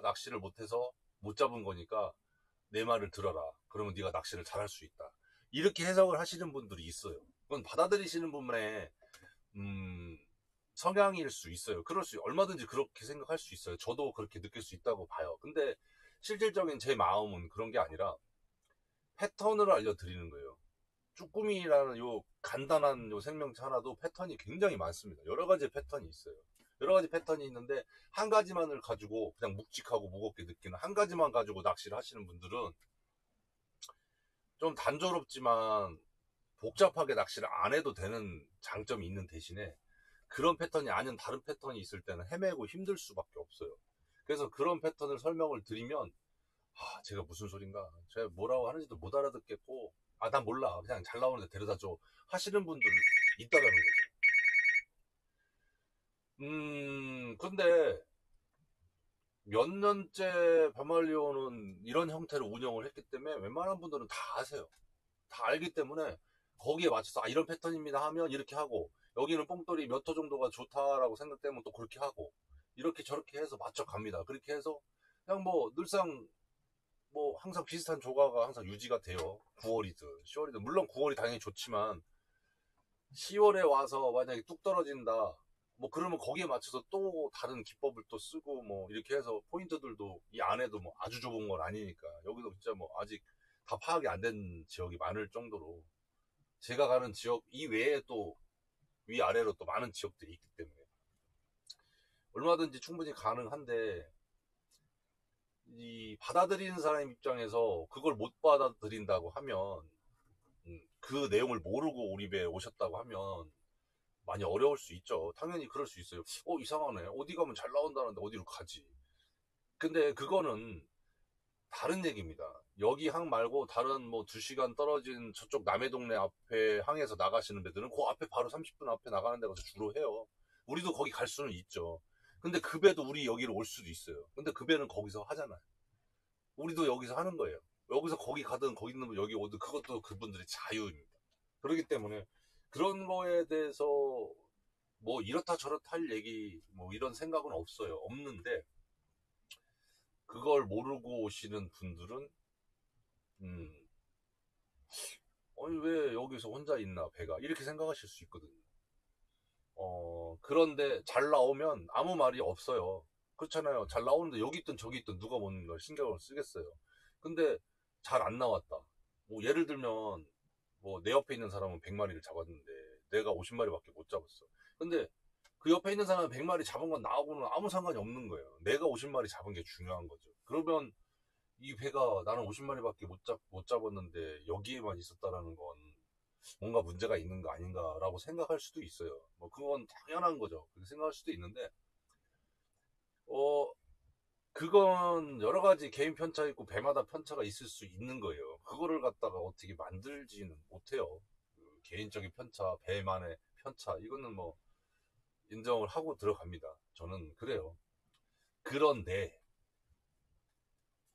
낚시를 못해서 못 잡은 거니까 내 말을 들어라. 그러면 네가 낚시를 잘할 수 있다. 이렇게 해석을 하시는 분들이 있어요. 그건 받아들이시는 분의 성향일 수 있어요. 얼마든지 그렇게 생각할 수 있어요. 저도 그렇게 느낄 수 있다고 봐요. 근데 실질적인 제 마음은 그런 게 아니라 패턴을 알려드리는 거예요. 쭈꾸미라는 요 간단한 요 생명체 하나도 패턴이 굉장히 많습니다. 여러 가지 패턴이 있어요. 여러 가지 패턴이 있는데 한 가지만을 가지고 그냥 묵직하고 무겁게 느끼는 한 가지만 가지고 낚시를 하시는 분들은 좀 단조롭지만 복잡하게 낚시를 안 해도 되는 장점이 있는 대신에 그런 패턴이 아닌 다른 패턴이 있을 때는 헤매고 힘들 수밖에 없어요. 그래서 그런 패턴을 설명을 드리면 제가 무슨 소린가, 제가 뭐라고 하는지도 못 알아듣겠고, 난 몰라, 그냥 잘 나오는데 데려다줘 하시는 분들이 있다라는 거죠. 근데 몇 년째 바말리오는 이런 형태로 운영을 했기 때문에 웬만한 분들은 다 아세요. 다 알기 때문에 거기에 맞춰서 이런 패턴입니다 하면 이렇게 하고, 여기는 뽕돌이 몇 호 정도가 좋다라고 생각되면 또 그렇게 하고, 이렇게 저렇게 해서 맞춰 갑니다. 그렇게 해서 그냥 뭐 늘상 뭐 항상 비슷한 조과가 항상 유지가 돼요. 9월이든 10월이든. 물론 9월이 당연히 좋지만 10월에 와서 만약에 뚝 떨어진다, 뭐 그러면 거기에 맞춰서 또 다른 기법을 또 쓰고 뭐 이렇게 해서 포인트들도 이 안에도 뭐 아주 좁은 건 아니니까, 여기도 진짜 뭐 아직 다 파악이 안 된 지역이 많을 정도로 제가 가는 지역 이외에 또 위아래로 또 많은 지역들이 있기 때문에 얼마든지 충분히 가능한데, 이 받아들이는 사람 입장에서 그걸 못 받아들인다고 하면, 그 내용을 모르고 우리 배에 오셨다고 하면 많이 어려울 수 있죠. 당연히 그럴 수 있어요. 이상하네. 어디 가면 잘 나온다는데 어디로 가지? 근데 그거는 다른 얘기입니다. 여기 항 말고 다른 뭐 2시간 떨어진 저쪽 남의 동네 앞에 항에서 나가시는 배들은 그 앞에 바로 30분 앞에 나가는 데 가서 주로 해요. 우리도 거기 갈 수는 있죠. 근데 그 배도 우리 여기로 올 수도 있어요. 근데 그 배는 거기서 하잖아요. 우리도 여기서 하는 거예요. 여기서 거기 가든 거기 있는 여기 오든 그것도 그분들의 자유입니다. 그렇기 때문에 그런 거에 대해서 뭐 이렇다 저렇다 할 얘기 뭐 이런 생각은 없어요. 없는데 그걸 모르고 오시는 분들은 음, 아니 왜 여기서 혼자 있나 배가 이렇게 생각하실 수 있거든요. 그런데 잘 나오면 아무 말이 없어요. 그렇잖아요. 잘 나오는데 여기 있든 저기 있든 누가 보는 걸 신경을 쓰겠어요. 근데 잘 안 나왔다. 뭐 예를 들면 뭐 내 옆에 있는 사람은 100마리를 잡았는데 내가 50마리밖에 못 잡았어. 근데 그 옆에 있는 사람은 100마리 잡은 건 나하고는 아무 상관이 없는 거예요. 내가 50마리 잡은 게 중요한 거죠. 그러면 이 배가 나는 50마리밖에 못 잡았는데 여기에만 있었다라는 건 뭔가 문제가 있는 거 아닌가라고 생각할 수도 있어요. 뭐 그건 당연한 거죠. 그렇게 생각할 수도 있는데 어 그건 여러 가지 개인 편차 있고 배마다 편차가 있을 수 있는 거예요. 그거를 갖다가 어떻게 만들지는 못해요. 그 개인적인 편차, 배만의 편차, 이거는 뭐 인정을 하고 들어갑니다. 저는 그래요. 그런데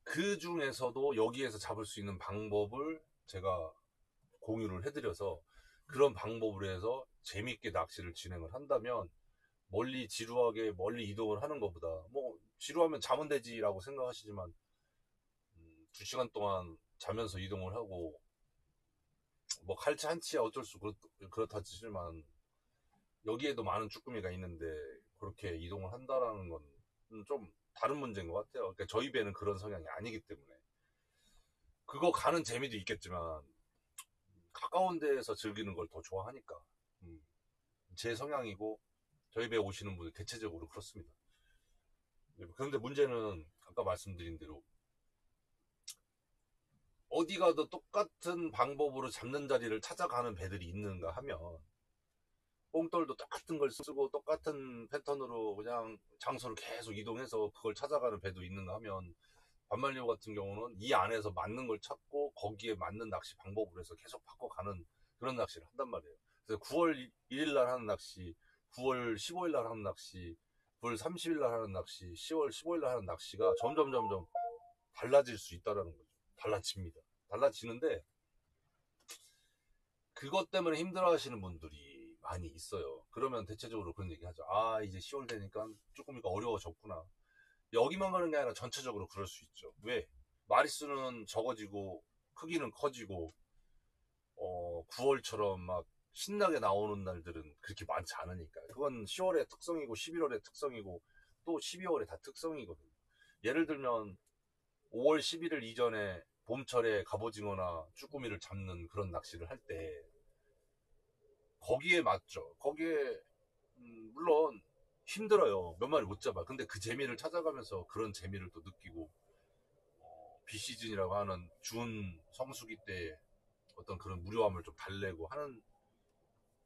그 중에서도 여기에서 잡을 수 있는 방법을 제가 공유를 해드려서 그런 방법으로 해서 재밌게 낚시를 진행을 한다면, 멀리 지루하게 멀리 이동을 하는 것보다, 뭐 지루하면 자면 되지라고 생각하시지만 2시간 동안 자면서 이동을 하고 뭐 칼치 한치야 어쩔 수 그렇다 치지만 여기에도 많은 쭈꾸미가 있는데 그렇게 이동을 한다라는 건 좀 다른 문제인 것 같아요. 그러니까 저희 배는 그런 성향이 아니기 때문에 그거 가는 재미도 있겠지만 가까운 데에서 즐기는 걸 더 좋아하니까. 음, 제 성향이고 저희 배 오시는 분들 대체적으로 그렇습니다. 그런데 문제는 아까 말씀드린 대로 어디 가도 똑같은 방법으로 잡는 자리를 찾아가는 배들이 있는가 하면, 뽕돌도 똑같은 걸 쓰고 똑같은 패턴으로 그냥 장소를 계속 이동해서 그걸 찾아가는 배도 있는가 하면, 반말리오 같은 경우는 이 안에서 맞는 걸 찾고 거기에 맞는 낚시 방법으로 해서 계속 바꿔가는 그런 낚시를 한단 말이에요. 그래서 9월 1일 날 하는 낚시, 9월 15일 날 하는 낚시, 9월 30일 날 하는 낚시, 10월 15일 날 하는 낚시가 점점 달라질 수 있다는 거죠. 달라집니다. 달라지는데 그것 때문에 힘들어하시는 분들이 많이 있어요. 그러면 대체적으로 그런 얘기 하죠. 이제 10월 되니까 조금 어려워졌구나. 여기만 그런 게 아니라 전체적으로 그럴 수 있죠. 왜? 마리수는 적어지고 크기는 커지고 9월처럼 막 신나게 나오는 날들은 그렇게 많지 않으니까. 그건 10월의 특성이고 11월의 특성이고 또 12월의 다 특성이거든요. 예를 들면 5월 11일 이전에 봄철에 갑오징어나 쭈꾸미를 잡는 그런 낚시를 할 때 거기에 맞죠. 거기에 물론 힘들어요. 몇 마리 못 잡아. 근데 그 재미를 찾아가면서 그런 재미를 또 느끼고 비시즌이라고 하는 준 성수기 때 어떤 그런 무료함을 좀 달래고 하는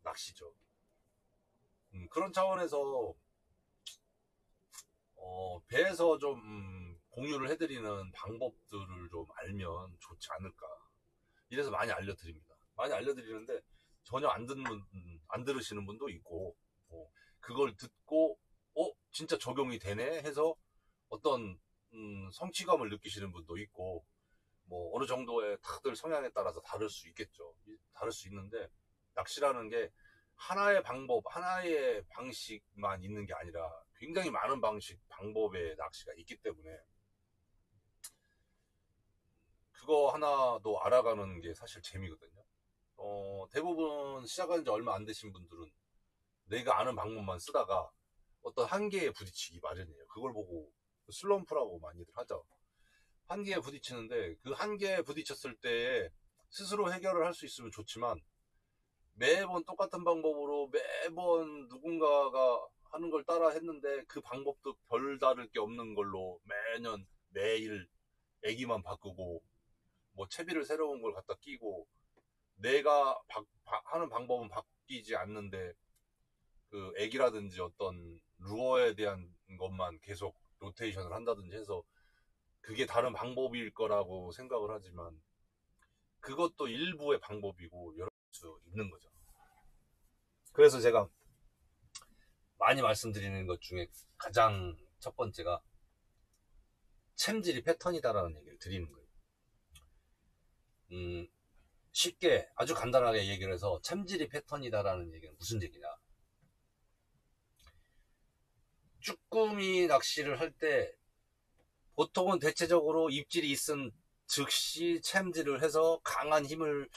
낚시죠. 그런 차원에서 배에서 좀 공유를 해드리는 방법들을 좀 알면 좋지 않을까. 이래서 많이 알려드립니다. 많이 알려드리는데 전혀 안 들으시는 분도 있고, 그걸 듣고 진짜 적용이 되네 해서 어떤 성취감을 느끼시는 분도 있고, 뭐 어느 정도의 다들 성향에 따라서 다를 수 있겠죠. 다를 수 있는데 낚시라는 게 하나의 방법, 하나의 방식만 있는 게 아니라 굉장히 많은 방법의 낚시가 있기 때문에 그거 하나도 알아가는 게 사실 재미거든요. 대부분 시작한 지 얼마 안 되신 분들은 내가 아는 방법만 쓰다가 어떤 한계에 부딪히기 마련이에요. 그걸 보고 슬럼프라고 많이들 하죠. 한계에 부딪히는데 그 한계에 부딪혔을 때 스스로 해결을 할 수 있으면 좋지만 매번 똑같은 방법으로 매번 누군가가 하는 걸 따라 했는데 그 방법도 별다를 게 없는 걸로 매년 매일 애기만 바꾸고 뭐 채비를 새로운 걸 갖다 끼고 내가 하는 방법은 바뀌지 않는데 그 애기라든지 어떤 루어에 대한 것만 계속 로테이션을 한다든지 해서 그게 다른 방법일 거라고 생각을 하지만 그것도 일부의 방법이고 여러 수 있는 거죠. 그래서 제가 많이 말씀드리는 것 중에 가장 첫 번째가 챔질이 패턴이다라는 얘기를 드리는 거예요. 쉽게 아주 간단하게 얘기를 해서 챔질이 패턴이다라는 얘기는 무슨 얘기냐. 쭈꾸미 낚시를 할 때 보통은 대체적으로 입질이 있은 즉시 챔질을 해서 강한 힘을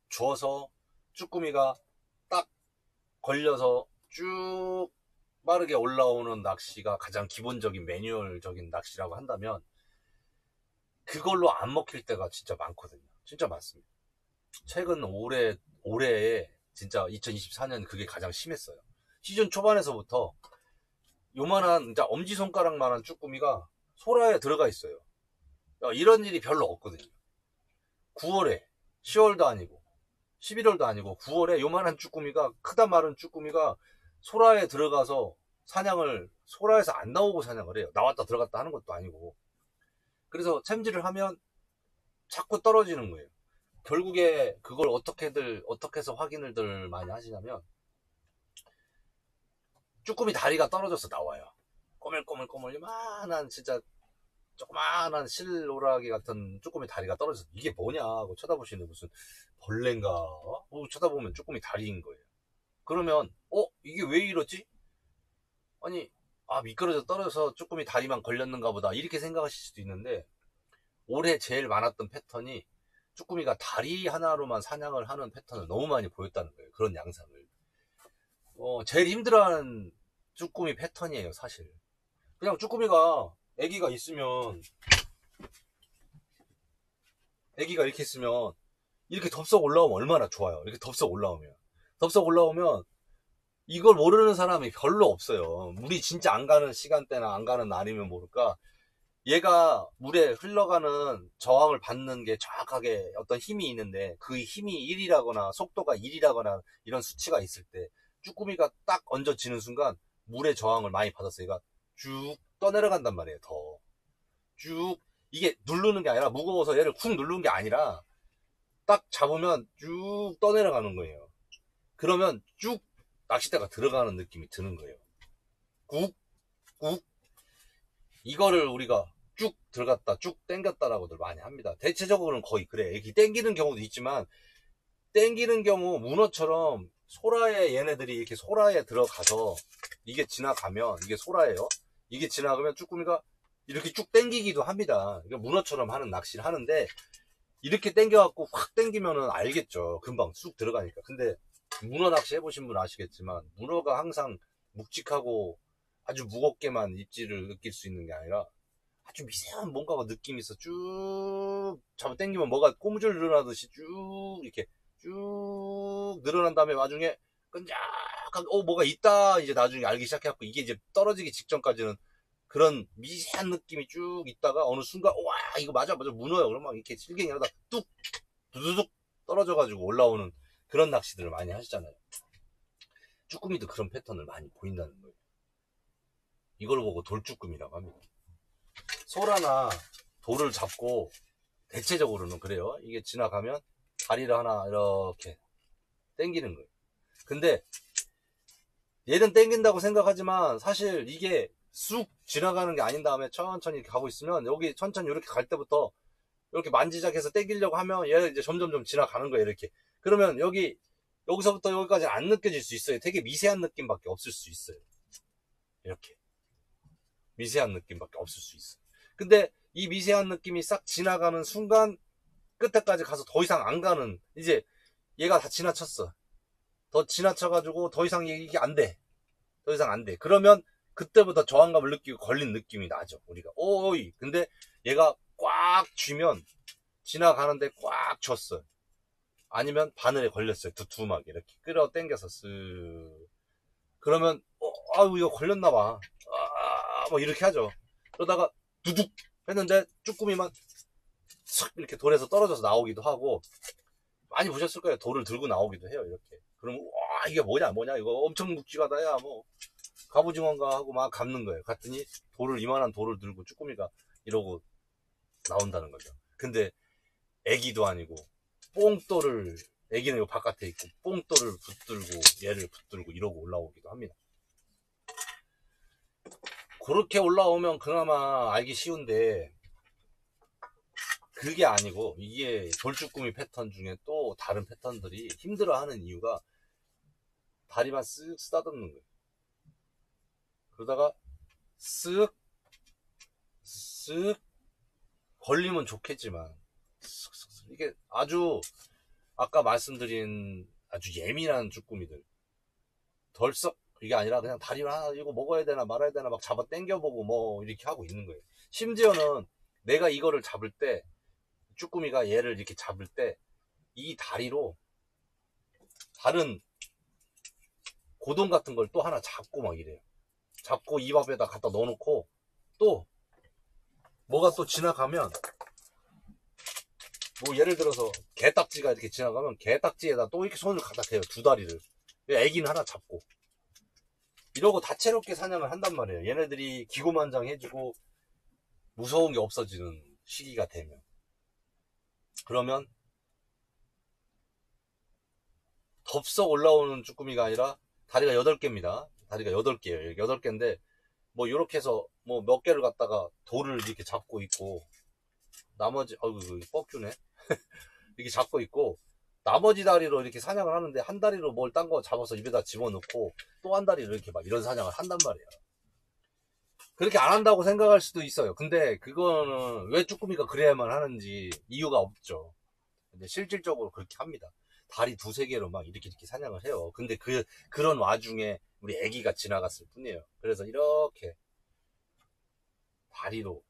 주어서 쭈꾸미가 딱 걸려서 쭉 빠르게 올라오는 낚시가 가장 기본적인 매뉴얼적인 낚시라고 한다면 그걸로 안 먹힐 때가 진짜 많거든요. 진짜 많습니다. 최근 올해에 진짜 2024년 그게 가장 심했어요. 시즌 초반에서부터 요만한 진짜 엄지손가락만한 쭈꾸미가 소라에 들어가 있어요. 이런 일이 별로 없거든요. 9월에 10월도 아니고 11월도 아니고 9월에 요만한 쭈꾸미가 크다 마른 쭈꾸미가 소라에 들어가서 사냥을 소라에서 안 나오고 사냥을 해요. 나왔다 들어갔다 하는 것도 아니고. 그래서 챔질을 하면 자꾸 떨어지는 거예요. 결국에 그걸 어떻게 해서 확인을 많이 하시냐면 쭈꾸미 다리가 떨어져서 나와요. 꼬물꼬물 요만한 진짜 조그마한 실오라기 같은 쭈꾸미 다리가 떨어져서 이게 뭐냐 하고 쳐다보시는데 무슨 벌레인가 쳐다보면 쭈꾸미 다리인 거예요. 그러면 이게 왜 이러지? 아니 미끄러져 떨어져서 쭈꾸미 다리만 걸렸는가 보다 이렇게 생각하실 수도 있는데 올해 제일 많았던 패턴이 쭈꾸미가 다리 하나로만 사냥을 하는 패턴을 너무 많이 보였다는 거예요. 그런 양상을. 제일 힘들어하는 쭈꾸미 패턴이에요, 사실. 그냥 쭈꾸미가 애기가 이렇게 있으면 이렇게 덥석 올라오면 얼마나 좋아요. 이렇게 덥석 올라오면 이걸 모르는 사람이 별로 없어요. 물이 진짜 안 가는 시간대나 안 가는 날이면 모를까 얘가 물에 흘러가는 저항을 받는 게 정확하게 어떤 힘이 있는데 그 힘이 1이라거나 속도가 1이라거나 이런 수치가 있을 때 쭈꾸미가 딱 얹어지는 순간 물의 저항을 많이 받아서 얘가 쭉 떠내려간단 말이에요. 더 쭉 이게 누르는 게 아니라 무거워서 얘를 쿵 누르는 게 아니라 딱 잡으면 쭉 떠내려가는 거예요. 그러면 쭉 낚싯대가 들어가는 느낌이 드는 거예요. 꾹 이거를 우리가 쭉 들어갔다 쭉 당겼다라고들 많이 합니다. 대체적으로는 거의 그래. 이렇게 당기는 경우도 있지만 당기는 경우 문어처럼 소라에 얘네들이 이렇게 소라에 들어가서 이게 지나가면 이게 소라예요. 이게 지나가면 쭈꾸미가 이렇게 쭉 당기기도 합니다. 그러니까 문어처럼 하는 낚시를 하는데 이렇게 당겨갖고 확 당기면은 알겠죠. 금방 쑥 들어가니까. 근데 문어 낚시 해보신 분 아시겠지만 문어가 항상 묵직하고 아주 무겁게만 입질을 느낄 수 있는 게 아니라 아주 미세한 뭔가가 느낌이 있어. 쭉 잡아 당기면 뭐가 꼬무줄 늘어나듯이 쭉 이렇게 쭉 늘어난 다음에 나중에 끈적한 뭐가 있다 이제 나중에 알기 시작해갖고 이게 이제 떨어지기 직전까지는 그런 미세한 느낌이 쭉 있다가 어느 순간 와 이거 맞아 문어야 그러면 막 이렇게 실갱이 하다 뚝 두두둑 떨어져가지고 올라오는 그런 낚시들을 많이 하시잖아요. 쭈꾸미도 그런 패턴을 많이 보인다는 거예요. 이걸 보고 돌쭈꾸미라고 합니다. 소라나 돌을 잡고 대체적으로는 그래요. 이게 지나가면 다리를 하나 이렇게 당기는 거예요. 근데 얘는 당긴다고 생각하지만 사실 이게 쑥 지나가는 게 아닌 다음에 천천히 이렇게 가고 있으면 여기 천천히 이렇게 갈 때부터 이렇게 만지작해서 당기려고 하면 얘가 이제 점점점 지나가는 거예요. 이렇게. 그러면 여기서부터 여기까지는 안 느껴질 수 있어요. 되게 미세한 느낌밖에 없을 수 있어요. 이렇게. 미세한 느낌밖에 없을 수 있어요. 근데 이 미세한 느낌이 싹 지나가는 순간 끝에까지 가서 더 이상 안 가는 이제 얘가 다 지나쳤어. 더 지나쳐가지고 더 이상 이게 안 돼. 더 이상 안 돼. 그러면 그때부터 저항감을 느끼고 걸린 느낌이 나죠. 우리가 오이. 근데 얘가 꽉 쥐면 지나가는데 꽉 줬어. 아니면 바늘에 걸렸어요. 두툼하게 이렇게 끌어당겨서 쓱. 그러면 아유 이거 걸렸나봐. 뭐 이렇게 하죠. 그러다가 두둑 했는데 쭈꾸미만 싹 이렇게 돌에서 떨어져서 나오기도 하고 많이 보셨을 거예요. 돌을 들고 나오기도 해요. 이렇게. 그러면 와 이게 뭐냐 이거 엄청 묵직하다 야 뭐 갑오징어인가 하고 막 감는 거예요. 갔더니 이만한 돌을 들고 쭈꾸미가 이러고 나온다는 거죠. 근데 애기도 아니고 뽕돌을 애기는 요 바깥에 있고 뽕돌을 붙들고 얘를 붙들고 이러고 올라오기도 합니다. 그렇게 올라오면 그나마 알기 쉬운데 그게 아니고 이게 돌쭈꾸미 패턴 중에 또 다른 패턴들이 힘들어하는 이유가 다리만 쓱 쓰다듬는 거예요. 그러다가 쓱 걸리면 좋겠지만 쓱 이게 아주 아까 말씀드린 아주 예민한 쭈꾸미들 덜썩 이게 아니라 그냥 다리를 하나 이거 먹어야 되나 말아야 되나 막 잡아 당겨보고 뭐 이렇게 하고 있는 거예요. 심지어는 내가 이거를 잡을 때 쭈꾸미가 얘를 이렇게 잡을 때 이 다리로 다른 고동 같은 걸 또 하나 잡고 막 이래요. 잡고 입 앞에다 갖다 넣어놓고 또 뭐가 또 지나가면 뭐 예를 들어서 개딱지가 이렇게 지나가면 개딱지에다 또 이렇게 손을 갖다 대요. 두 다리를. 애기는 하나 잡고 이러고 다채롭게 사냥을 한단 말이에요. 얘네들이 기고만장해지고 무서운 게 없어지는 시기가 되면 그러면 덥석 올라오는 쭈꾸미가 아니라 다리가 8개입니다. 다리가 8개예요. 8개인데 뭐 이렇게 해서 뭐 몇 개를 갖다가 돌을 이렇게 잡고 있고 나머지 어이구 뻑큐네 이렇게 잡고 있고 나머지 다리로 이렇게 사냥을 하는데 한 다리로 뭘 딴 거 잡아서 입에다 집어넣고 또 한 다리로 이렇게 막 이런 사냥을 한단 말이에요. 그렇게 안 한다고 생각할 수도 있어요. 근데 그거는 왜 쭈꾸미가 그래야만 하는지 이유가 없죠. 근데 실질적으로 그렇게 합니다. 다리 두세 개로 막 이렇게 사냥을 해요. 근데 그런 와중에 우리 애기가 지나갔을 뿐이에요. 그래서 이렇게 다리로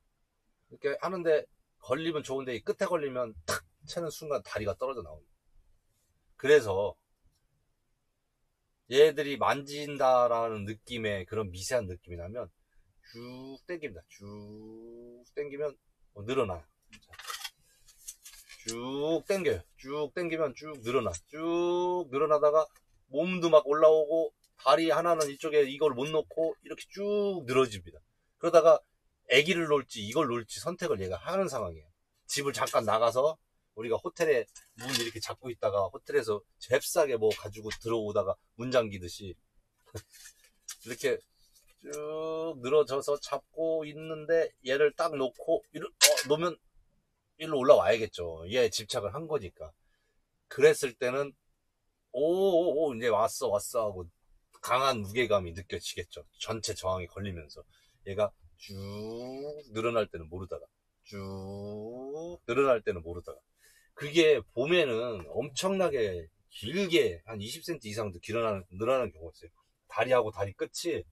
이렇게 하는데 걸리면 좋은데 이 끝에 걸리면 탁 채는 순간 다리가 떨어져 나옵니다. 그래서 얘들이 만진다라는 느낌의 그런 미세한 느낌이 나면 쭉 당깁니다. 쭉 당기면 늘어나요. 쭉 당겨요. 쭉 당기면 쭉 늘어나. 쭉 늘어나다가 몸도 막 올라오고 다리 하나는 이쪽에 이걸 못 놓고 이렇게 쭉 늘어집니다. 그러다가 애기를 놓을지 이걸 놓을지 선택을 얘가 하는 상황이에요. 집을 잠깐 나가서 우리가 호텔에 문 이렇게 잡고 있다가 호텔에서 잽싸게 뭐 가지고 들어오다가 문 잠기듯이 이렇게 쭉 늘어져서 잡고 있는데 얘를 딱 놓고 놓으면 일로 올라와야겠죠. 얘 집착을 한 거니까. 그랬을 때는 이제 왔어 하고 강한 무게감이 느껴지겠죠. 전체 저항이 걸리면서. 얘가 쭉 늘어날 때는 모르다가 쭉 늘어날 때는 모르다가 그게 봄에는 엄청나게 길게 한 20cm 이상도 늘어나는 경우가 있어요. 다리하고 다리 끝이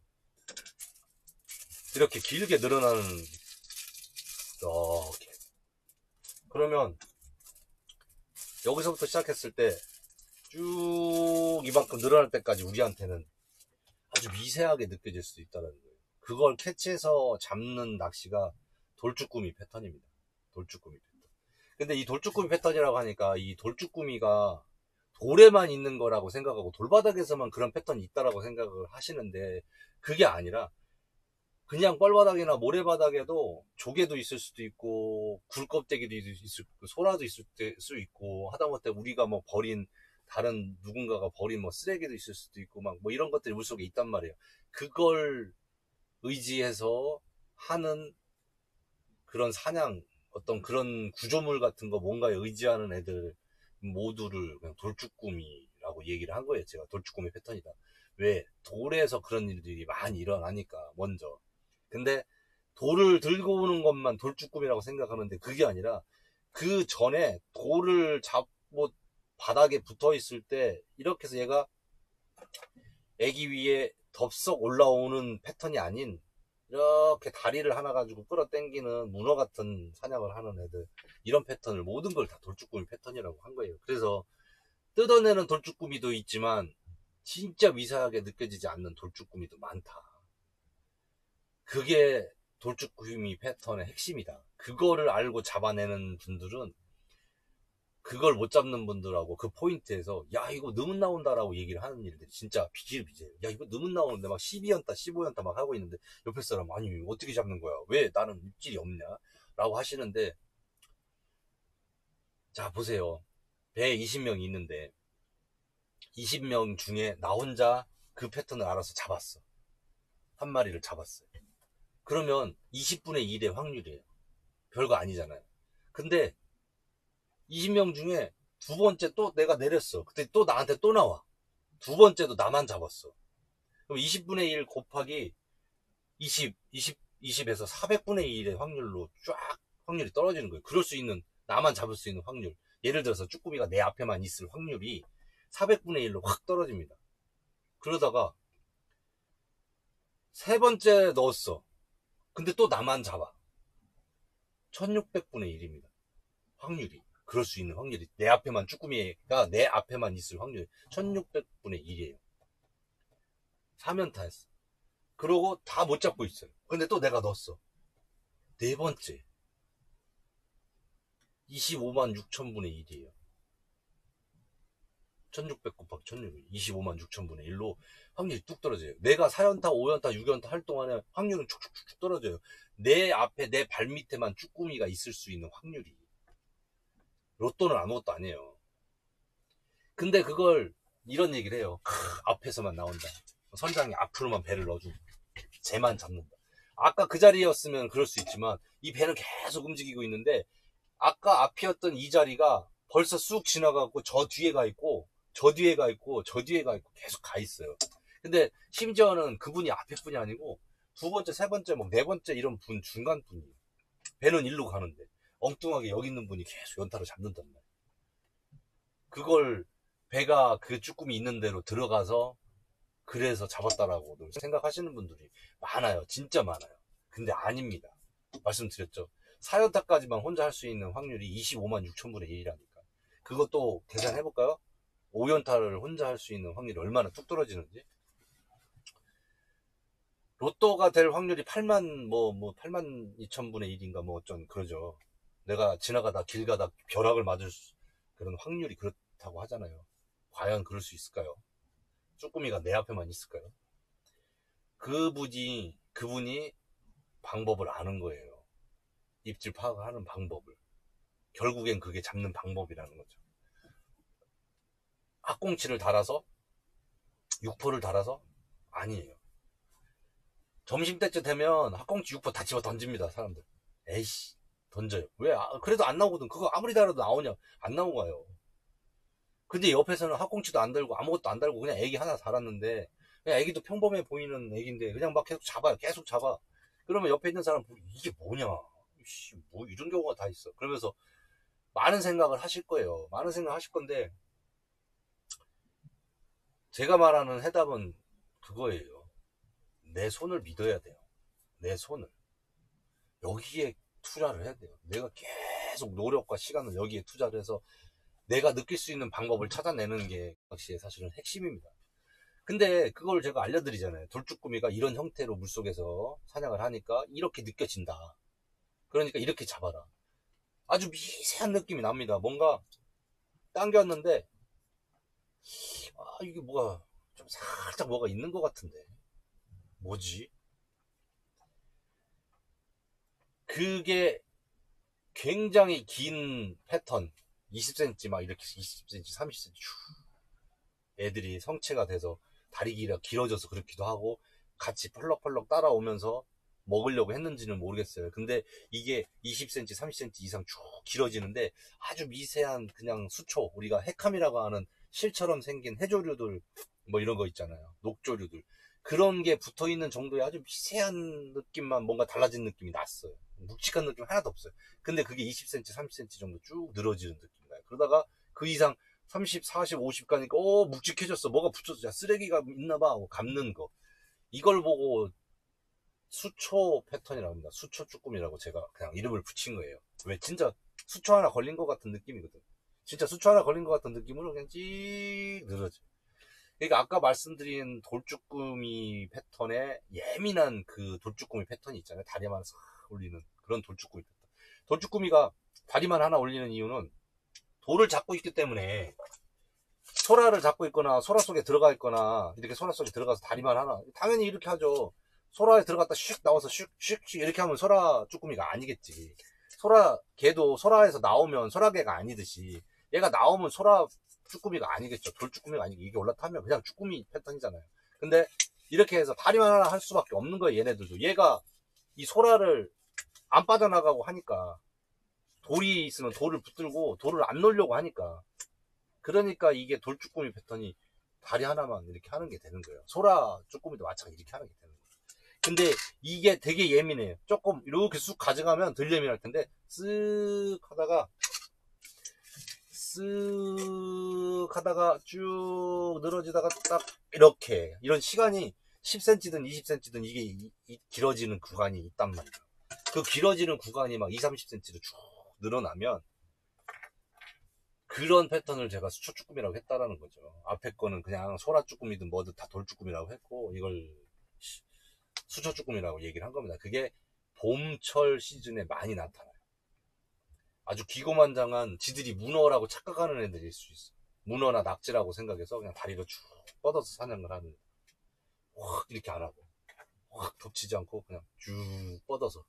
이렇게 길게 늘어나는 이렇게. 그러면 여기서부터 시작했을 때 쭉 이만큼 늘어날 때까지 우리한테는 아주 미세하게 느껴질 수 있다는 거예요. 그걸 캐치해서 잡는 낚시가 돌쭈꾸미 패턴입니다. 돌쭈꾸미 패턴. 근데 이 돌쭈꾸미 패턴이라고 하니까 이 돌쭈꾸미가 돌에만 있는 거라고 생각하고 돌바닥에서만 그런 패턴이 있다라고 생각을 하시는데 그게 아니라 그냥 뻘바닥이나 모래바닥에도 조개도 있을 수도 있고 굴껍데기도 있을 수 있고 소라도 있을 수 있고 하다못해 우리가 뭐 버린 다른 누군가가 버린 뭐 쓰레기도 있을 수도 있고 막 뭐 이런 것들이 물속에 있단 말이에요. 그걸 의지해서 하는 그런 사냥 어떤 그런 구조물 같은 거 뭔가에 의지하는 애들 모두를 그냥 돌쭈꾸미라고 얘기를 한 거예요. 제가 돌쭈꾸미 패턴이다. 왜? 돌에서 그런 일들이 많이 일어나니까 먼저. 근데 돌을 들고 오는 것만 돌쭈꾸미라고 생각하는데 그게 아니라 그 전에 돌을 잡고 바닥에 붙어 있을 때 이렇게 해서 얘가 애기 위에 덥석 올라오는 패턴이 아닌 이렇게 다리를 하나 가지고 끌어당기는 문어 같은 사냥을 하는 애들 이런 패턴을 모든 걸 다 돌쭈꾸미 패턴이라고 한 거예요. 그래서 뜯어내는 돌쭈꾸미도 있지만 진짜 미세하게 느껴지지 않는 돌쭈꾸미도 많다. 그게 돌쭈꾸미 패턴의 핵심이다. 그거를 알고 잡아내는 분들은 그걸 못 잡는 분들하고 그 포인트에서 야 이거 너무 나온다라고 얘기를 하는 일들이 진짜 비질비질. 야 이거 너무 나오는데 막 12연타 15연타 막 하고 있는데 옆에 사람 아니 어떻게 잡는 거야 왜 나는 입질이 없냐 라고 하시는데 자 보세요. 배에 20명이 있는데 20명 중에 나 혼자 그 패턴을 알아서 잡았어. 한 마리를 잡았어요. 그러면 20분의 1의 확률이에요. 별거 아니잖아요. 근데 20명 중에 두 번째 또 내가 내렸어. 그때 또 나한테 또 나와. 두 번째도 나만 잡았어. 그럼 20분의 1 곱하기 20에서 400분의 1의 확률로 쫙 확률이 떨어지는 거예요. 그럴 수 있는, 나만 잡을 수 있는 확률. 예를 들어서 쭈꾸미가 내 앞에만 있을 확률이 400분의 1로 확 떨어집니다. 그러다가 세 번째 넣었어. 근데 또 나만 잡아. 1600분의 1입니다. 확률이. 그럴 수 있는 확률이. 내 앞에만 쭈꾸미가 내 앞에만 있을 확률이 1600분의 1이에요. 3연타 했어. 그러고 다 못 잡고 있어요. 근데 또 내가 넣었어. 네 번째. 25만 6천분의 1이에요. 1600 곱하기 1600, 25만 6천분의 1로 확률이 뚝 떨어져요. 내가 4연타, 5연타, 6연타 할 동안에 확률은 쭉쭉쭉 떨어져요. 내 앞에, 내 발 밑에만 쭈꾸미가 있을 수 있는 확률이. 로또는 아무것도 아니에요. 근데 그걸 이런 얘기를 해요. 앞에서만 나온다. 선장이 앞으로만 배를 넣어주고 쟤만 잡는다. 아까 그 자리였으면 그럴 수 있지만 이 배는 계속 움직이고 있는데 아까 앞이었던 이 자리가 벌써 쑥 지나가고 저 뒤에 가 있고 저 뒤에 가 있고 저 뒤에 가 있고 계속 가 있어요. 근데 심지어는 그분이 앞에 분이 아니고 두 번째, 세 번째, 뭐 네 번째 이런 분 중간 분이에요. 배는 일로 가는데 엉뚱하게 여기 있는 분이 계속 연타로 잡는단 말이에요. 그걸 배가 그 쭈꾸미 있는 대로 들어가서 그래서 잡았다라고 생각하시는 분들이 많아요. 진짜 많아요. 근데 아닙니다. 말씀드렸죠. 4연타까지만 혼자 할 수 있는 확률이 25만 6천분의 1이라니까. 그것도 계산해볼까요? 5연타를 혼자 할 수 있는 확률이 얼마나 뚝 떨어지는지. 로또가 될 확률이 8만 8만 2천분의 1인가 뭐 어쩐 그러죠. 내가 지나가다 길 가다 벼락을 맞을 그런 확률이 그렇다고 하잖아요. 과연 그럴 수 있을까요? 쭈꾸미가 내 앞에만 있을까요? 그분이 방법을 아는 거예요. 입질 파악을 하는 방법을. 결국엔 그게 잡는 방법이라는 거죠. 학꽁치를 달아서? 육포를 달아서? 아니에요. 점심때쯤 되면 학꽁치 육포 다 집어 던집니다, 사람들. 에이씨, 던져요. 왜? 그래도 안 나오거든. 그거 아무리 달아도 나오냐? 안 나오가요. 근데 옆에서는 학꽁치도 안 달고 아무것도 안 달고 그냥 애기 하나 달았는데 그냥 애기도 평범해 보이는 애기인데 그냥 막 계속 잡아요. 계속 잡아. 그러면 옆에 있는 사람 보고 이게 뭐냐? 씨, 뭐 이런 경우가 다 있어. 그러면서 많은 생각을 하실 거예요. 많은 생각을 하실 건데 제가 말하는 해답은 그거예요. 내 손을 믿어야 돼요. 내 손을. 여기에 투자를 해야 돼요. 내가 계속 노력과 시간을 여기에 투자를 해서 내가 느낄 수 있는 방법을 찾아내는 게 낚시의 사실은 핵심입니다. 근데 그걸 제가 알려드리잖아요. 돌쭈꾸미가 이런 형태로 물속에서 사냥을 하니까 이렇게 느껴진다. 그러니까 이렇게 잡아라. 아주 미세한 느낌이 납니다. 뭔가 당겼는데 이게 뭐가 좀 살짝 뭐가 있는 것 같은데 뭐지? 그게 굉장히 긴 패턴 20cm 막 이렇게 20cm 30cm 애들이 성체가 돼서 다리 길이가 길어져서 그렇기도 하고 같이 펄럭펄럭 따라오면서 먹으려고 했는지는 모르겠어요. 근데 이게 20cm 30cm 이상 쭉 길어지는데 아주 미세한 그냥 수초, 우리가 해캄이라고 하는 실처럼 생긴 해조류들 뭐 이런 거 있잖아요. 녹조류들 그런 게 붙어있는 정도의 아주 미세한 느낌만 뭔가 달라진 느낌이 났어요. 묵직한 느낌 하나도 없어요. 근데 그게 20cm 30cm 정도 쭉 늘어지는 느낌이 나요. 그러다가 그 이상 30, 40, 50 가니까 묵직해졌어. 뭐가 붙었어. 쓰레기가 있나봐 하고 감는 거. 이걸 보고 수초 패턴이라고 합니다. 수초 쭈꾸미라고 제가 그냥 이름을 붙인 거예요. 왜 진짜 수초 하나 걸린 것 같은 느낌이거든. 진짜 수초 하나 걸린 것 같은 느낌으로 그냥 씩 늘어져. 그러니까 아까 말씀드린 돌쭈꾸미 패턴에 예민한 그 돌쭈꾸미 패턴이 있잖아요. 다리만 싹 올리는 그런 돌쭈꾸미 패턴. 돌쭈꾸미가 다리만 하나 올리는 이유는 돌을 잡고 있기 때문에 소라를 잡고 있거나 소라 속에 들어가 있거나 이렇게 소라 속에 들어가서 다리만 하나 당연히 이렇게 하죠. 소라에 들어갔다 슉 나와서 슉슉슉 이렇게 하면 소라 쭈꾸미가 아니겠지. 소라 개도 소라에서 나오면 소라개가 아니듯이 얘가 나오면 소라 쭈꾸미가 아니겠죠. 돌쭈꾸미가 아니고 이게 올라타면 그냥 쭈꾸미 패턴이잖아요. 근데 이렇게 해서 다리만 하나 할 수밖에 없는 거예요. 얘네들도 얘가 이 소라를 안 빠져나가고 하니까 돌이 있으면 돌을 붙들고 돌을 안 놓으려고 하니까 그러니까 이게 돌쭈꾸미 패턴이 다리 하나만 이렇게 하는 게 되는 거예요. 소라 쭈꾸미도 마찬가지 이렇게 하는 게 되는 거예요. 근데 이게 되게 예민해요. 조금 이렇게 쑥 가져가면 덜 예민할 텐데 쓱 하다가 쭉 늘어지다가 딱 이렇게 이런 시간이 10cm든 20cm든 이게 길어지는 구간이 있단 말이에요. 그 길어지는 구간이 막 2, 30cm로 쭉 늘어나면 그런 패턴을 제가 수초쭈꾸미라고 했다라는 거죠. 앞에 거는 그냥 소라쭈꾸미든 뭐든 다 돌쭈꾸미라고 했고 이걸 수초쭈꾸미라고 얘기를 한 겁니다. 그게 봄철 시즌에 많이 나타나요. 아주 기고만장한 지들이 문어라고 착각하는 애들일 수 있어. 문어나 낙지라고 생각해서 그냥 다리를 쭉 뻗어서 사냥을 하는 확 이렇게 안 하고 확 덮치지 않고 그냥 쭉 뻗어서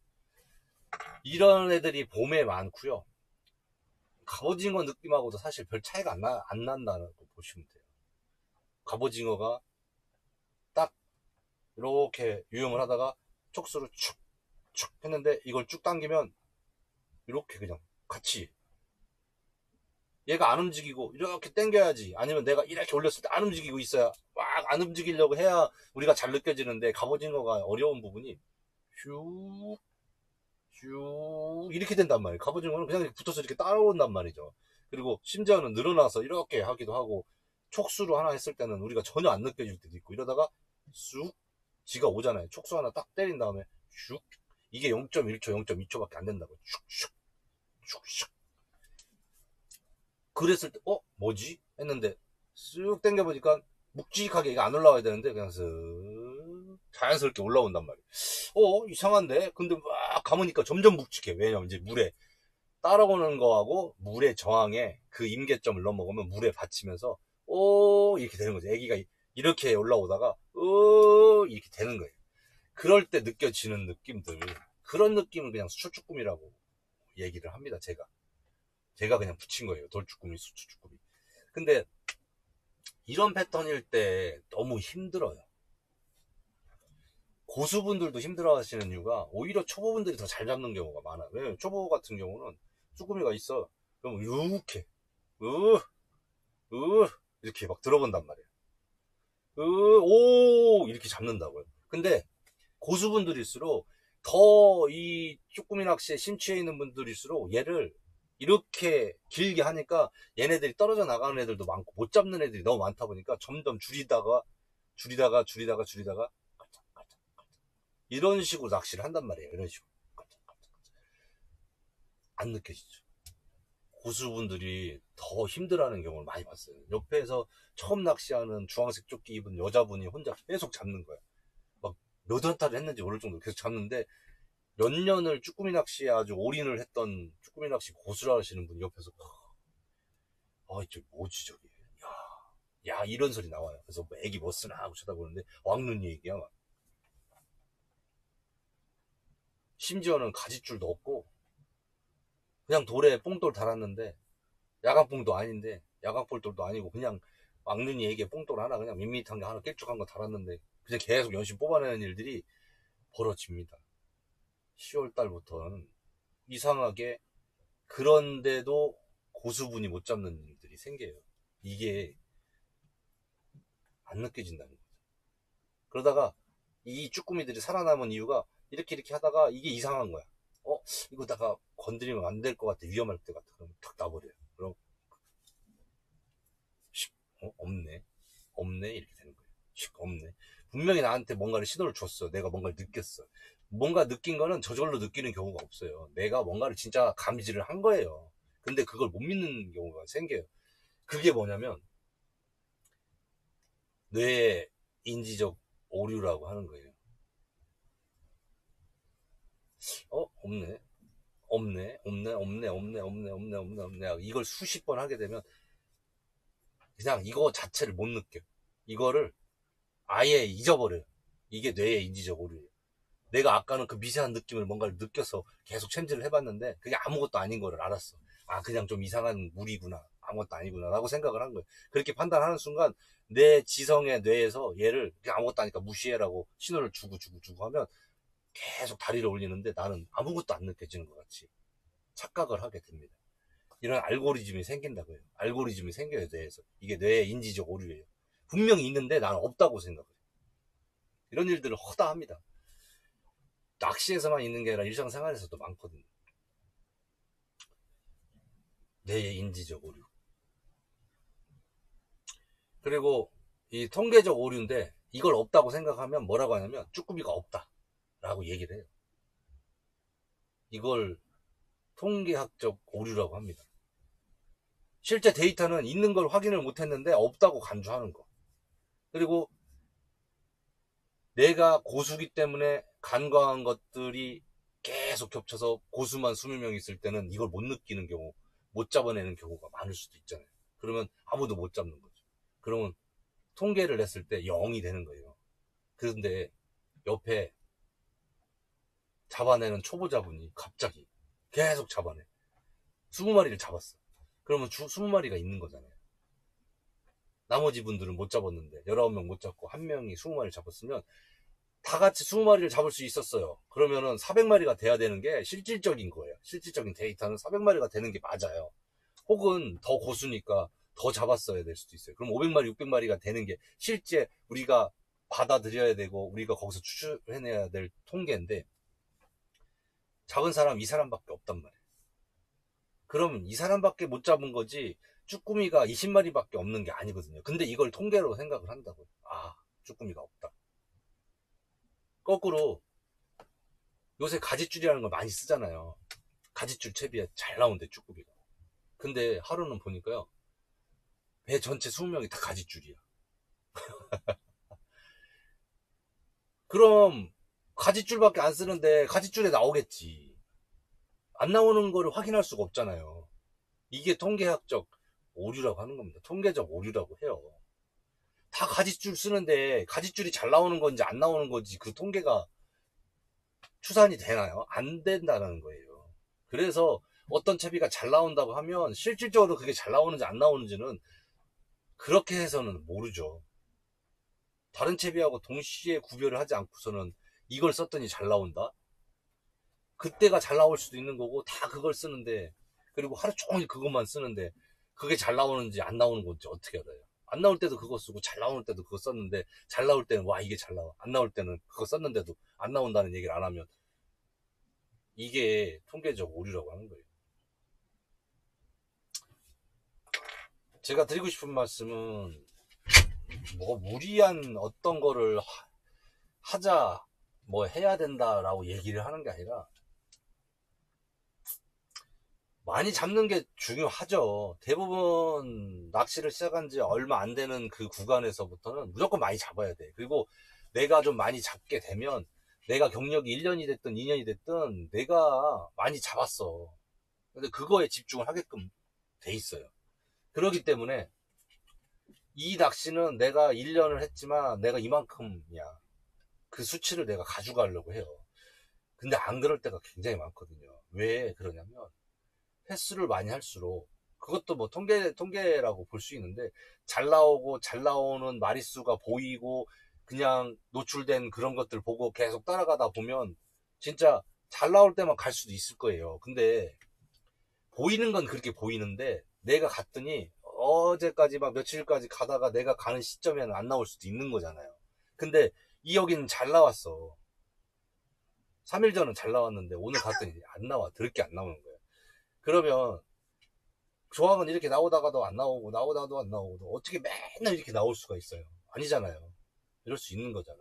이런 애들이 봄에 많고요. 갑오징어 느낌하고도 사실 별 차이가 안 난다고 보시면 돼요. 갑오징어가 딱 이렇게 유형을 하다가 촉수를 축축 했는데 이걸 쭉 당기면 이렇게 그냥 같이 얘가 안 움직이고 이렇게 당겨야지 아니면 내가 이렇게 올렸을 때 안 움직이고 있어야 막 안 움직이려고 해야 우리가 잘 느껴지는데 갑오징어가 어려운 부분이 슉 쭉 이렇게 된단 말이에요. 갑오징어는 그냥 붙어서 이렇게 따라온단 말이죠. 그리고 심지어는 늘어나서 이렇게 하기도 하고 촉수로 하나 했을 때는 우리가 전혀 안 느껴질 때도 있고 이러다가 쑥 지가 오잖아요. 촉수 하나 딱 때린 다음에 슉 이게 0.1초 0.2초밖에 안 된다고 슉슉 슉슉 그랬을 때 뭐지? 했는데 쑥 당겨보니까 묵직하게 이게 안 올라와야 되는데 그냥 쓱 자연스럽게 올라온단 말이에요. 이상한데? 근데 막 감으니까 점점 묵직해. 왜냐면 이제 물에 따라오는 거하고 물의 저항에 그 임계점을 넘어가면 물에 받치면서 이렇게 되는 거죠. 애기가 이렇게 올라오다가 이렇게 되는 거예요. 그럴 때 느껴지는 느낌들 그런 느낌을 그냥 수초쭈꾸미라고 얘기를 합니다. 제가 그냥 붙인 거예요. 돌쭈꾸미, 수초쭈꾸미. 근데 이런 패턴일 때 너무 힘들어요. 고수분들도 힘들어 하시는 이유가 오히려 초보분들이 더 잘 잡는 경우가 많아요. 왜냐면 초보 같은 경우는 쭈꾸미가 있어. 그럼 이렇게, 이렇게 막 들어본단 말이에요. 이렇게 잡는다고요. 근데 고수분들일수록 더 이 쭈꾸미 낚시에 심취해 있는 분들일수록 얘를 이렇게 길게 하니까 얘네들이 떨어져 나가는 애들도 많고 못 잡는 애들이 너무 많다 보니까 점점 줄이다가 이런 식으로 낚시를 한단 말이에요. 이런 식으로 안 느껴지죠. 고수분들이 더 힘들어하는 경우를 많이 봤어요. 옆에서 처음 낚시하는 주황색 조끼 입은 여자분이 혼자 계속 잡는 거야. 막 몇 원타를 했는지 모를 정도로 계속 잡는데, 몇 년을 쭈꾸미 낚시에 아주 올인을 했던 쭈꾸미 낚시 고수라 하시는 분이 옆에서 저 뭐지 저게, 야 이런 소리 나와요. 그래서 뭐 애기 뭐 쓰나 하고 쳐다보는데 왕눈이 얘기야 막. 심지어는 가지줄도 없고 그냥 돌에 뽕돌 달았는데, 야광뽕도 아닌데, 야광볼돌도 아니고 그냥 왕눈이 애기에 뽕돌 하나 그냥 밋밋한 게 하나 낄쭉한 거 달았는데 그냥 계속 연신 뽑아내는 일들이 벌어집니다. 10월달부터는 이상하게, 그런데도 고수분이 못 잡는 일들이 생겨요. 이게 안 느껴진다는 거죠. 그러다가 이 쭈꾸미들이 살아남은 이유가 이렇게 하다가 이게 이상한 거야. 이거다가 건드리면 안 될 것 같아, 위험할 것 같아. 그럼 탁 놔버려요. 그럼 없네 이렇게 되는 거예요. 없네. 분명히 나한테 뭔가를 신호를 줬어. 내가 뭔가를 느꼈어. 뭔가 느낀 거는 저절로 느끼는 경우가 없어요. 내가 뭔가를 진짜 감지를 한 거예요. 근데 그걸 못 믿는 경우가 생겨요. 그게 뭐냐면 뇌의 인지적 오류라고 하는 거예요. 없네. 이걸 수십 번 하게 되면 그냥 이거 자체를 못 느껴. 이거를 아예 잊어버려요. 이게 뇌의 인지적 오류예요. 내가 아까는 그 미세한 느낌을 뭔가를 느껴서 계속 챔질을 해봤는데 그게 아무것도 아닌 거를 알았어. 그냥 좀 이상한 물이구나, 아무것도 아니구나 라고 생각을 한 거예요. 그렇게 판단하는 순간 내 지성의 뇌에서 얘를 그냥 아무것도 아니까 무시해라고 신호를 주고 하면 계속 다리를 올리는데 나는 아무것도 안 느껴지는 것 같이 착각을 하게 됩니다. 이런 알고리즘이 생긴다고요. 알고리즘이 생겨요, 뇌에서. 이게 뇌의 인지적 오류예요. 분명히 있는데 나는 없다고 생각해요. 이런 일들을 허다합니다. 낚시에서만 있는 게 아니라 일상생활에서도 많거든요. 뇌의 인지적 오류. 그리고 이 통계적 오류인데, 이걸 없다고 생각하면 뭐라고 하냐면 쭈꾸미가 없다 라고 얘기를 해요. 이걸 통계학적 오류라고 합니다. 실제 데이터는 있는 걸 확인을 못했는데 없다고 간주하는 거. 그리고 내가 고수기 때문에 간과한 것들이 계속 겹쳐서 고수만 20명 있을 때는 이걸 못 느끼는 경우, 못 잡아내는 경우가 많을 수도 있잖아요. 그러면 아무도 못 잡는 거죠. 그러면 통계를 했을 때 0이 되는 거예요. 그런데 옆에 잡아내는 초보자분이 갑자기 계속 잡아내. 20마리를 잡았어. 그러면 20마리가 있는 거잖아요. 나머지 분들은 못 잡았는데 19명 못 잡고 한 명이 20마리를 잡았으면 다 같이 20마리를 잡을 수 있었어요. 그러면은 400마리가 돼야 되는 게 실질적인 거예요. 실질적인 데이터는 400마리가 되는 게 맞아요. 혹은 더 고수니까 더 잡았어야 될 수도 있어요. 그럼 500마리, 600마리가 되는 게 실제 우리가 받아들여야 되고 우리가 거기서 추출해내야 될 통계인데, 잡은 사람 이 사람밖에 없단 말이에요. 그럼 이 사람밖에 못 잡은 거지 쭈꾸미가 20마리밖에 없는 게 아니거든요. 근데 이걸 통계로 생각을 한다고요. 쭈꾸미가 없다. 거꾸로 요새 가지줄이라는 걸 많이 쓰잖아요. 가지줄 채비에 잘 나온대, 쭈꾸미가. 근데 하루는 보니까요, 배 전체 20명이 다 가지줄이야. 그럼 가지줄밖에 안 쓰는데 가지줄에 나오겠지. 안 나오는 거를 확인할 수가 없잖아요. 이게 통계학적 오류라고 하는 겁니다. 통계적 오류라고 해요. 다 가지줄 쓰는데 가지줄이 잘 나오는 건지 안 나오는 건지 그 통계가 추산이 되나요? 안 된다는 거예요. 그래서 어떤 채비가 잘 나온다고 하면 실질적으로 그게 잘 나오는지 안 나오는지는 그렇게 해서는 모르죠. 다른 채비하고 동시에 구별을 하지 않고서는 이걸 썼더니 잘 나온다? 그때가 잘 나올 수도 있는 거고, 다 그걸 쓰는데, 그리고 하루 종일 그것만 쓰는데 그게 잘 나오는지 안 나오는 건지 어떻게 알아요? 안 나올 때도 그거 쓰고 잘 나올 때도 그거 썼는데, 잘 나올 때는 와 이게 잘 나와, 안 나올 때는 그거 썼는데도 안 나온다는 얘기를 안 하면 이게 통계적 오류라고 하는 거예요. 제가 드리고 싶은 말씀은 뭐 무리한 어떤 거를 하자, 뭐 해야 된다라고 얘기를 하는 게 아니라 많이 잡는 게 중요하죠. 대부분 낚시를 시작한 지 얼마 안 되는 그 구간에서부터는 무조건 많이 잡아야 돼. 그리고 내가 좀 많이 잡게 되면 내가 경력이 1년이 됐든 2년이 됐든 내가 많이 잡았어. 근데 그거에 집중을 하게끔 돼 있어요. 그렇기 때문에 이 낚시는 내가 1년을 했지만 내가 이만큼이야. 그 수치를 내가 가져가려고 해요. 근데 안 그럴 때가 굉장히 많거든요. 왜 그러냐면 횟수를 많이 할수록 그것도 뭐 통계라고 볼 수 있는데 잘 나오고 잘 나오는 마리수가 보이고 그냥 노출된 그런 것들 보고 계속 따라가다 보면 진짜 잘 나올 때만 갈 수도 있을 거예요. 근데 보이는 건 그렇게 보이는데 내가 갔더니 어제까지 막 며칠까지 가다가 내가 가는 시점에는 안 나올 수도 있는 거잖아요. 근데 이 여기는 잘 나왔어. 3일 전은 잘 나왔는데 오늘 갔더니 안 나와. 드럽게 안 나오는 거예요. 그러면 조항은 이렇게 나오다가도 안 나오고 나오다가도 안 나오고 어떻게 맨날 이렇게 나올 수가 있어요? 아니잖아요. 이럴 수 있는 거잖아.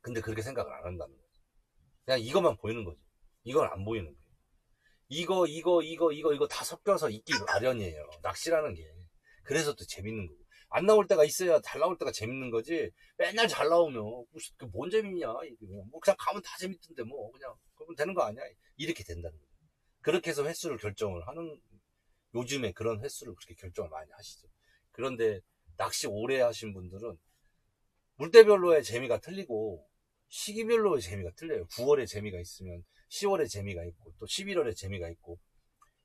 근데 그렇게 생각을 안 한다는 거죠. 그냥 이것만 보이는 거지. 이건 안 보이는 거예요. 이거 다 섞여서 있기 마련이에요. 낚시라는 게. 그래서 또 재밌는 거고. 안 나올 때가 있어야 잘 나올 때가 재밌는 거지. 맨날 잘 나오면 뭔 재밌냐. 뭐 그냥 가면 다 재밌던데 뭐 그냥 그러면 되는 거 아니야. 이렇게 된다는 거죠. 그렇게 해서 횟수를 결정을 하는, 요즘에 그런 횟수를 그렇게 결정을 많이 하시죠. 그런데 낚시 오래 하신 분들은 물때별로의 재미가 틀리고 시기별로의 재미가 틀려요. 9월에 재미가 있으면 10월에 재미가 있고 또 11월에 재미가 있고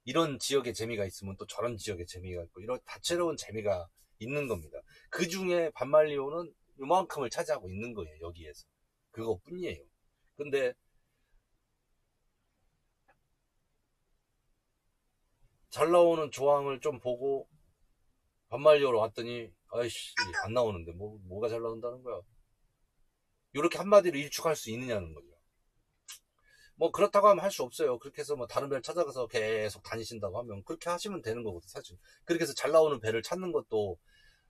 이런 지역의 재미가 있으면 또 저런 지역의 재미가 있고 이런 다채로운 재미가 있는 겁니다. 그 중에 반말리오는 요만큼을 차지하고 있는 거예요. 여기에서. 그것뿐이에요. 근데 잘 나오는 조항을 좀 보고 반말리오로 왔더니 아이씨 안 나오는데 뭐가 잘 나온다는 거야. 이렇게 한마디로 일축할 수 있느냐는 거죠. 뭐 그렇다고 하면 할 수 없어요. 그렇게 해서 뭐 다른 배를 찾아가서 계속 다니신다고 하면 그렇게 하시면 되는 거거든 사실. 그렇게 해서 잘 나오는 배를 찾는 것도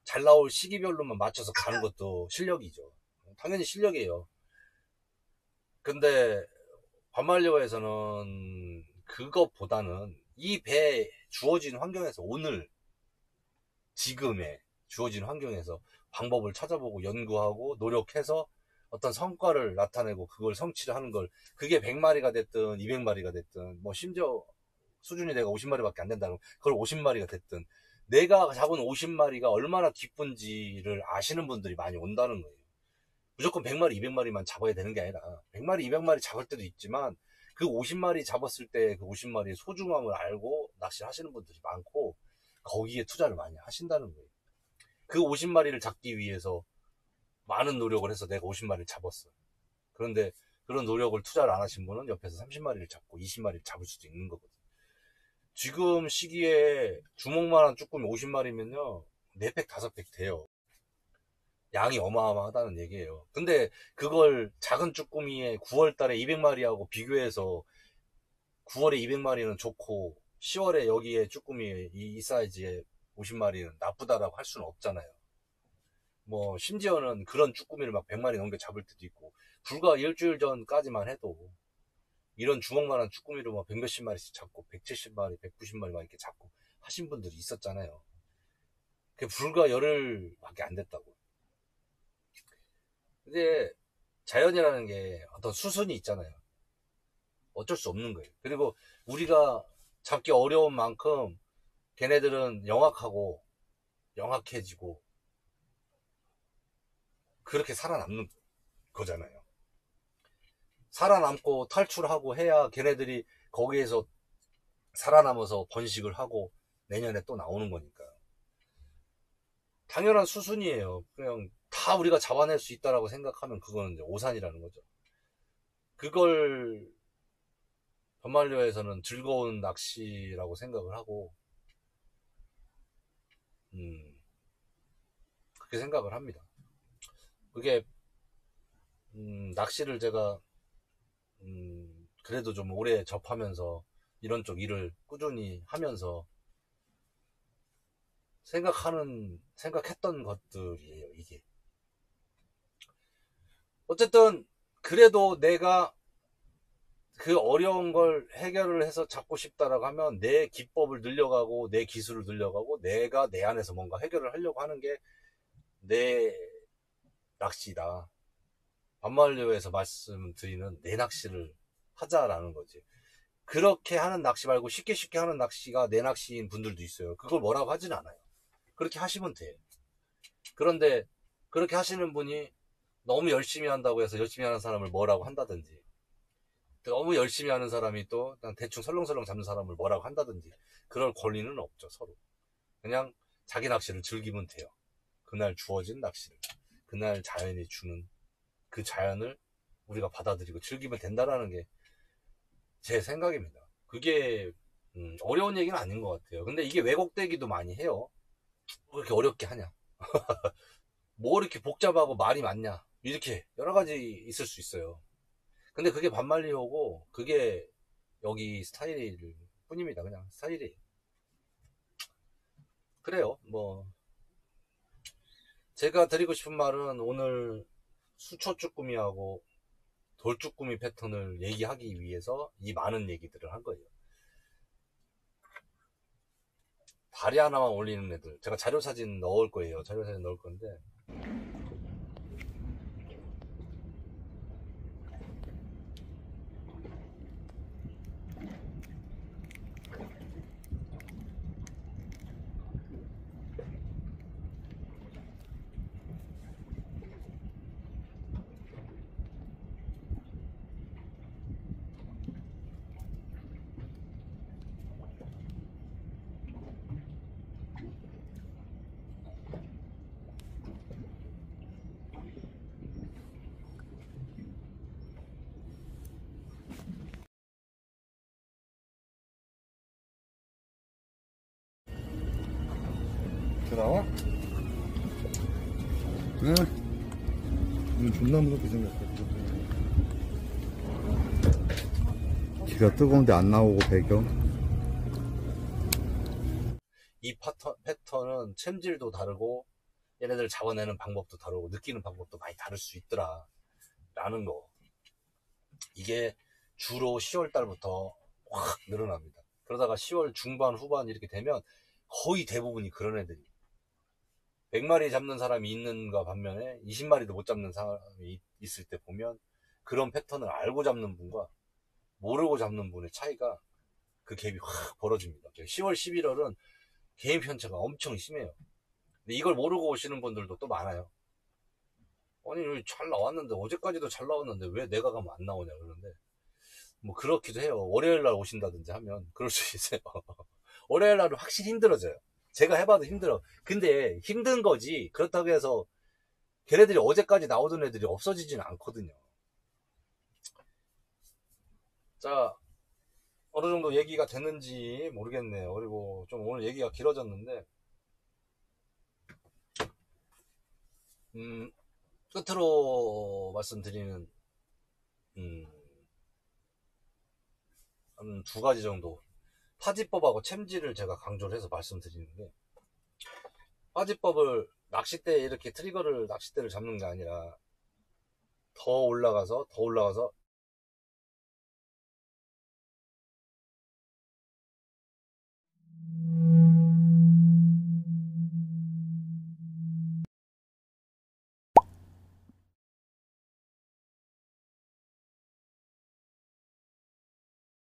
잘 나올 시기별로만 맞춰서 가는 것도 실력이죠. 당연히 실력이에요. 근데 반말리어에서는 그것보다는 이 배에 주어진 환경에서 오늘 지금의 주어진 환경에서 방법을 찾아보고 연구하고 노력해서 어떤 성과를 나타내고 그걸 성취를 하는 걸, 그게 100마리가 됐든 200마리가 됐든 뭐 심지어 수준이 내가 50마리밖에 안 된다면 그걸 50마리가 됐든 내가 잡은 50마리가 얼마나 기쁜지를 아시는 분들이 많이 온다는 거예요. 무조건 100마리 200마리만 잡아야 되는 게 아니라 100마리 200마리 잡을 때도 있지만 그 50마리 잡았을 때 그 50마리의 소중함을 알고 낚시를 하시는 분들이 많고 거기에 투자를 많이 하신다는 거예요. 그 50마리를 잡기 위해서 많은 노력을 해서 내가 50마리를 잡았어. 그런데 그런 노력을 투자를 안 하신 분은 옆에서 30마리를 잡고 20마리를 잡을 수도 있는 거거든. 지금 시기에 주먹만한 쭈꾸미 50마리면요 4팩 5팩 돼요. 양이 어마어마하다는 얘기예요. 근데 그걸 작은 쭈꾸미에 9월 달에 200마리하고 비교해서 9월에 200마리는 좋고 10월에 여기에 쭈꾸미 이 사이즈의 50마리는 나쁘다라고 할 수는 없잖아요. 뭐 심지어는 그런 쭈꾸미를 막 100마리 넘게 잡을 때도 있고, 불과 일주일 전까지만 해도 이런 주먹만한 쭈꾸미를 막 100몇십 마리씩 잡고 170마리 190마리 막 이렇게 잡고 하신 분들이 있었잖아요. 그게 불과 열흘밖에 안 됐다고. 근데 자연이라는 게 어떤 수순이 있잖아요. 어쩔 수 없는 거예요. 그리고 우리가 잡기 어려운 만큼 걔네들은 영악하고 영악해지고 그렇게 살아남는 거잖아요. 살아남고 탈출하고 해야 걔네들이 거기에서 살아남아서 번식을 하고 내년에 또 나오는 거니까. 당연한 수순이에요. 그냥 다 우리가 잡아낼 수 있다라고 생각하면 그거는 이제 오산이라는 거죠. 그걸 변말려에서는 즐거운 낚시라고 생각을 하고, 음, 그렇게 생각을 합니다. 그게 낚시를 제가 그래도 좀 오래 접하면서 이런 쪽 일을 꾸준히 하면서 생각했던 것들이에요, 이게. 어쨌든 그래도 내가 그 어려운 걸 해결을 해서 잡고 싶다라고 하면 내 기법을 늘려가고 내 기술을 늘려가고 내가 내 안에서 뭔가 해결을 하려고 하는 게 내 낚시다. 반말료에서 말씀드리는 내 낚시를 하자라는 거지. 그렇게 하는 낚시 말고 쉽게 쉽게 하는 낚시가 내 낚시인 분들도 있어요. 그걸 뭐라고 하진 않아요. 그렇게 하시면 돼. 그런데 그렇게 하시는 분이 너무 열심히 한다고 해서 열심히 하는 사람을 뭐라고 한다든지, 너무 열심히 하는 사람이 또 그냥 대충 설렁설렁 잡는 사람을 뭐라고 한다든지 그럴 권리는 없죠. 서로 그냥 자기 낚시를 즐기면 돼요. 그날 주어진 낚시를, 그날 자연이 주는 그 자연을 우리가 받아들이고 즐기면 된다라는 게 제 생각입니다. 그게 어려운 얘기는 아닌 것 같아요. 근데 이게 왜곡되기도 많이 해요. 왜 이렇게 어렵게 하냐, 뭐 이렇게 복잡하고 말이 많냐, 이렇게 여러 가지 있을 수 있어요. 근데 그게 반말리오고 그게 여기 스타일일 뿐입니다. 그냥 스타일이에요. 그래요. 뭐 제가 드리고 싶은 말은 오늘 수초 쭈꾸미하고 돌쭈꾸미 패턴을 얘기하기 위해서 이 많은 얘기들을 한 거예요. 다리 하나만 올리는 애들 제가 자료사진 넣을 거예요. 자료사진 넣을 건데 저 나와? 응. 이거 존나 무섭게 생겼어. 기가 뜨거운데 안 나오고 배경. 이 패턴은 챔질도 다르고 얘네들 잡아내는 방법도 다르고 느끼는 방법도 많이 다를 수 있더라 라는 거. 이게 주로 10월 달부터 확 늘어납니다. 그러다가 10월 중반 후반 이렇게 되면 거의 대부분이 그런 애들이 100마리 잡는 사람이 있는가 반면에 20마리도 못 잡는 사람이 있을 때 보면 그런 패턴을 알고 잡는 분과 모르고 잡는 분의 차이가, 그 갭이 확 벌어집니다. 10월 11월은 개인 편차가 엄청 심해요. 근데 이걸 모르고 오시는 분들도 또 많아요. 아니 잘 나왔는데, 어제까지도 잘 나왔는데 왜 내가 가면 안 나오냐 그러는데, 뭐 그렇기도 해요. 월요일날 오신다든지 하면 그럴 수 있어요. 월요일날은 확실히 힘들어져요. 제가 해봐도 힘들어. 근데 힘든 거지 그렇다고 해서 걔네들이 어제까지 나오던 애들이 없어지지는 않거든요. 자, 어느 정도 얘기가 됐는지 모르겠네요. 그리고 좀 오늘 얘기가 길어졌는데, 끝으로 말씀드리는, 한 두 가지 정도. 파지법하고 챔질을 제가 강조를 해서 말씀드리는데, 파지법을 낚싯대에 이렇게 트리거를, 낚싯대를 잡는 게 아니라 더 올라가서